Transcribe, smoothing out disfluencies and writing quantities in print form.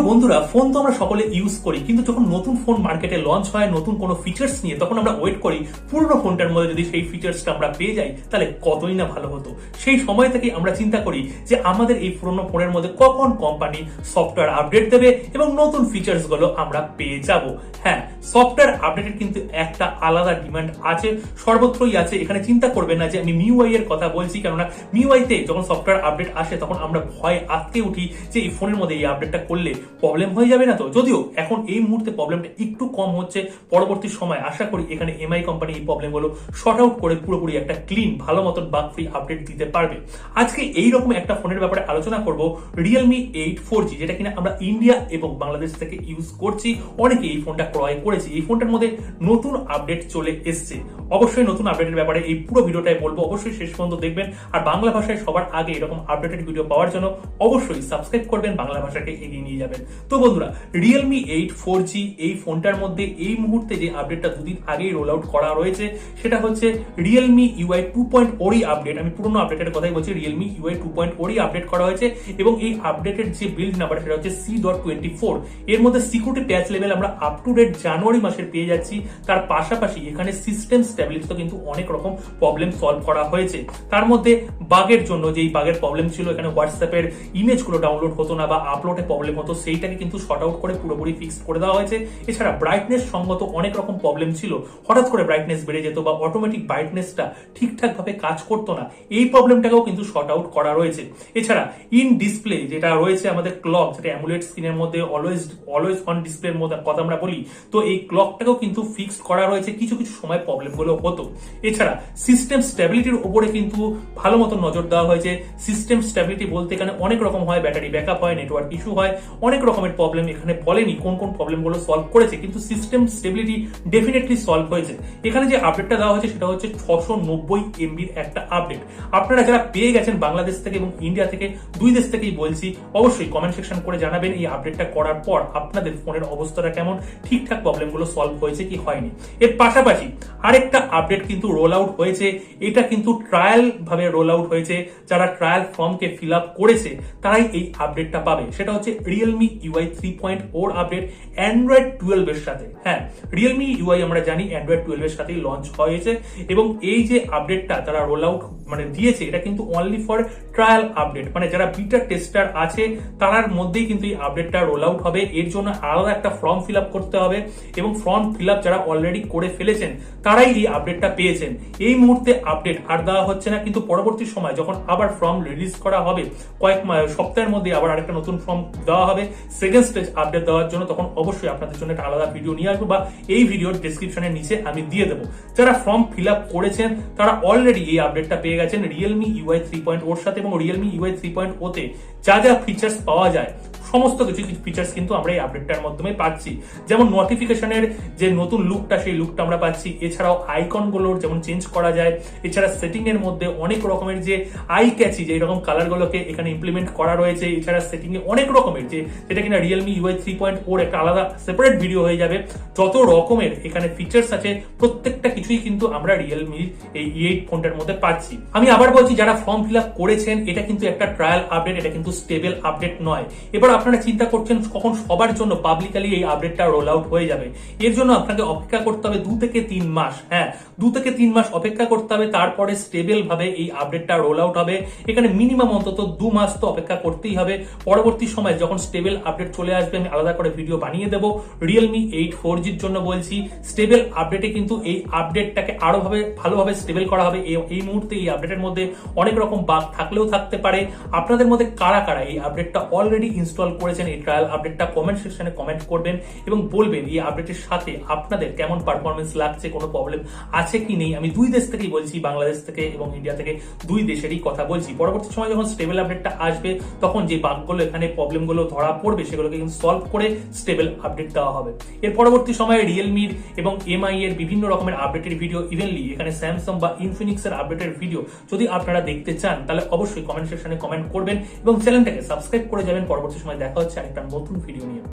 বন্ধুরা, ফোন তো আমরা সকলে ইউজ করি, কিন্তু যখন নতুন ফোন মার্কেটে লঞ্চ হয় নতুন কোনো ফিচার্স নিয়ে, তখন আমরা ওয়েট করি পুরনো ফোনটার মধ্যে যদি সেই ফিচার্সটা আমরা পেয়ে যাই তাহলে কতই না ভালো হতো। সেই সময় থেকে আমরা চিন্তা করি যে আমাদের এই পুরনো ফোনের মধ্যে কখন কোম্পানি সফটওয়্যার আপডেট দেবে এবং নতুন ফিচার্স গুলো আমরা পেয়ে যাব। হ্যাঁ, সফটওয়্যার আপডেটের কিন্তু একটা আলাদা ডিমান্ড আছে, সর্বত্রই আছে। এখানে চিন্তা করবেন না যে আমি মিউআই এর কথা বলছি, কেননা মিউআই তে যখন সফটওয়্যার আপডেট আসে তখন আমরা ভয় আটকে উঠি যে এই ফোনের মধ্যে এই আপডেটটা করলে প্রবলেম হয়ে যাবে না তো। যদিও এখন এই মুহূর্তে প্রবলেমটা একটু কম হচ্ছে, পরবর্তী সময় আশা করি এখানে এমআই কোম্পানি এই প্রবলেমগুলো শর্ট আউট করে পুরোপুরি একটা ক্লিন ভালো মতন বাগ ফ্রি আপডেট দিতে পারবে। আজকে এইরকম একটা ফোনের ব্যাপারে আলোচনা করব, রিয়েলমি 8 4G, যেটা কিনা আমরা ইন্ডিয়া এবং বাংলাদেশ থেকে ইউজ করছি। অনেকে এই ফোনটা ক্রয় করেছি। এই ফোনটার মধ্যে নতুন আপডেট চলে এসছে। অবশ্যই নতুন আপডেটের ব্যাপারে এই পুরো ভিডিওটাই বলবো, অবশ্যই শেষ পর্যন্ত দেখবেন। আর বাংলা ভাষায় সবার আগে এরকম আপডেটেড ভিডিও পাওয়ার জন্য অবশ্যই সাবস্ক্রাইব করবেন, বাংলা ভাষাকে এগিয়ে নিয়ে যাবেন। তো বন্ধুরা, রিয়েলমি 8 4G এই ফোনটার মধ্যে এই মুহূর্তে যে আপডেটটা দুদিন আগেই রোল আউট করা রয়েছে সেটা হচ্ছে রিয়েলমি ইউআই 2.0 আপডেট। আমি পুরনো আপডেটের কথাই বলছি, রিয়েলমি ইউআই 2.0 আপডেট করা হয়েছে এবং এই আপডেটের যে বিল্ড নাম্বার সেটা হচ্ছে C.24। এর মধ্যে সিকিউরিটি প্যাচ লেভেল আমরা আপ টু ডেট জানুয়ারি মাসের পেয়ে যাচ্ছি। তার পাশাপাশি এখানে সিস্টেম স্টেবিলিটিতে কিন্তু অনেক রকম প্রবলেম সলভ করা হয়েছে। তার মধ্যে বাগের জন্য যেই বাগের প্রবলেম ছিল, এখানে হোয়াটসঅ্যাপের ইমেজগুলো ডাউনলোড হতো না বা আপলোডে প্রবলেম হতো, সেইটাকে কিন্তু শর্ট আউট করে পুরোপুরি ফিক্স করে দেওয়া হয়েছে। এছাড়া ব্রাইটনেস সঙ্গত অনেক রকম প্রবলেম ছিল, হঠাৎ করে ব্রাইটনেস বেড়ে যেত বা অটোমেটিক ব্রাইটনেসটা ঠিকঠাক ভাবে কাজ করতো না, এই প্রবলেমটাকেও কিন্তু শর্ট আউট করা রয়েছে। এছাড়া ইন ডিসপ্লে যেটা রয়েছে আমাদের ক্লক, যেটা অ্যামুলেট স্ক্রিনের মধ্যে অলওয়েজ অন ডিসপ্লের মধ্যে কথা আমরা বলি, তো এই ক্লকটাকেও কিন্তু ফিক্স করা রয়েছে। কিছু কিছু সময় প্রবলেম গুলো হতো। এছাড়া সিস্টেম স্টেবিলিটির উপরে কিন্তু ভালো মতো নজর দেওয়া হয়েছে। সিস্টেম স্টেবিলিটি বলতে এখানে অনেক রকম হয়, ব্যাটারি ব্যাকআপ হয়, নেটওয়ার্ক ইস্যু হয়, অনেক রকমের প্রবলেম। এখানে বলেনি কোন কোন প্রবলেমগুলো সলভ করেছে, কিন্তু সিস্টেম স্টেবিলিটি ডেফিনেটলি সলভ হয়েছে। এখানে যে আপডেটটা দেওয়া হয়েছে সেটা হচ্ছে 690 MB একটা আপডেট। আপনারা যারা পেয়ে গেছেন বাংলাদেশ থেকে এবং ইন্ডিয়া থেকে, দুই দেশ থেকেই বলছি, অবশ্যই কমেন্ট সেকশন করে জানাবেন এই আপডেটটা করার পর আপনাদের ফোনের অবস্থাটা কেমন, ঠিকঠাক প্রবলেমগুলো সলভ হয়েছে কি হয়নি। এর পাশাপাশি আরেকটা আপডেট কিন্তু রোল আউট হয়েছে। এটা কিন্তু ট্রায়াল ভাবে রোল আউট হয়েছে। যারা ট্রায়াল ফর্মকে ফিল আপ করেছে তারাই এই আপডেটটা পাবে। সেটা হচ্ছে রিয়েলমি ইউআই 3.0 আপডেট অ্যান্ড্রয়েড 12 এর সাথে। হ্যাঁ, রিয়েলমি ইউআই আমরা জানি অ্যান্ড্রয়েড 12 এর সাথেই লঞ্চ হয়েছে এবং এই যে আপডেটটা তারা রোল আউট দিয়েছে, এটা কিন্তু অনলি ফর ট্রায়াল আপডেট। যারা বিটা টেস্টার আছে তার মধ্যেই কিন্তু এই আপডেটটা রোল আউট হবে। এর জন্য আলাদা একটা ফর্ম ফিল আপ করতে হবে এবং ফর্ম ফিল আপ যারা অলরেডি করে ফেলেছেন তারাই এই আপডেটটা পেয়েছেন। এই মুহূর্তে আপডেট আর দেওয়া হচ্ছে না, কিন্তু পরবর্তী সময় যখন আবার ফর্ম রিলিজ করা হবে, কয়েক সপ্তাহের মধ্যে আবার আরেকটা নতুন ফর্ম দেওয়া হবে সেকেন্ড স্টেজ আপডেট দেওয়ার জন্য, তখন অবশ্যই আপনাদের জন্য একটা আলাদা ভিডিও নিয়ে আসবো বা এই ভিডিওর ডেসক্রিপশনের নিচে আমি দিয়ে দেবো। যারা ফর্ম ফিল আপ করেছেন তারা অলরেডি এই আপডেটটা পেয়ে গেছেন রিয়েলমি ইউআই 3.0 সাথে। এবং রিয়েলমি ইউআই 3.0 তে যা যা ফিচার্স পাওয়া যায় সমস্ত কিছু ফিচার্স কিন্তু আমরা এই আপডেটটার মাধ্যমে পাচ্ছি। যেমন নোটিফিকেশনের যে নতুন লুকটা, সেই লুকটা আমরা পাচ্ছি। এছাড়াও আইকন গুলোর যেমন চেঞ্জ করা যায়। এছাড়া সেটিং এর মধ্যে অনেক রকমের যে আই ক্যাচি যে এরকম কালার গুলোকে এখানে ইমপ্লিমেন্ট করা রয়েছে। এছাড়া সেটিং এ অনেক রকমের যেটা কিনা রিয়েলমি ইউআই 3.0 একটা আলাদা সেপারেট ভিডিও হয়ে যাবে। যত রকমের এখানে ফিচার্স আছে প্রত্যেকটা কিছুই কিন্তু আমরা রিয়েলমি এই 8 ফোনটার মধ্যে পাচ্ছি। আমি আবার বলছি, যারা ফর্ম ফিল আপ করেছেন, এটা কিন্তু একটা ট্রায়াল আপডেট, এটা কিন্তু স্টেবল আপডেট নয়। এবার আপনারা চিন্তা করছেন কখন সবার জন্য পাবলিকালি এই আপডেটটা রোল আউট হয়ে যাবে। এর জন্য আপনাকে অপেক্ষা করতে হবে 2 থেকে 3 মাস। হ্যাঁ, 2 থেকে 3 মাস অপেক্ষা করতে হবে, তারপরে স্টেবল ভাবে এই আপডেটটা রোল আউট হবে। এখানে মিনিমাম অন্তত 2 মাস তো অপেক্ষা করতেই হবে। পরবর্তী সময় যখন স্টেবল আপডেট চলে আসবে আমি আলাদা করে ভিডিও বানিয়ে দেবো। রিয়েলমি 8 4Gর জন্য বলছি, স্টেবল আপডেটে কিন্তু এই আপডেটটাকে আরো ভালোভাবে স্টেবল করা হবে। এই মুহূর্তে এই আপডেটের মধ্যে অনেক রকম বাগ থাকলেও থাকতে পারে। আপনাদের মধ্যে কারা কারা এই আপডেটটা অলরেডি ইনস্টল করেছেন, এই ট্রায়াল আপডেটটা কমেন্ট সেকশনে কমেন্ট করবেন এবং বলবেন এই আপডেটের সাথে আপনাদের কেমন পারফরমেন্স লাগছে, কোনো প্রবলেম আছে কি নেই। আমি দুই দেশ থেকেই বলছি, বাংলাদেশ থেকে এবং ইন্ডিয়া থেকে, দুই দেশেরই কথা বলছি। পরবর্তী সময় যখন স্টেবল আপডেটটা আসবে তখন যে বাগগুলো এখানে প্রবলেমগুলো ধরা পড়বে সেগুলোকে কিন্তু সলভ করে স্টেবল আপডেট দেওয়া হবে। এর পরবর্তী সময়ে রিয়েলমির এবং এমআই এর বিভিন্ন রকমের আপডেটের ভিডিও, ইভেনলি এখানে স্যামসাং বা ইনফিনিক্স এর আপডেটের ভিডিও যদি আপনারা দেখতে চান তাহলে অবশ্যই কমেন্ট সেকশনে কমেন্ট করবেন এবং চ্যানেলটাকে সাবস্ক্রাইব করে যাবেন। পরবর্তী সময় দেখা হচ্ছে আরেকটা নতুন ভিডিও নিয়ে।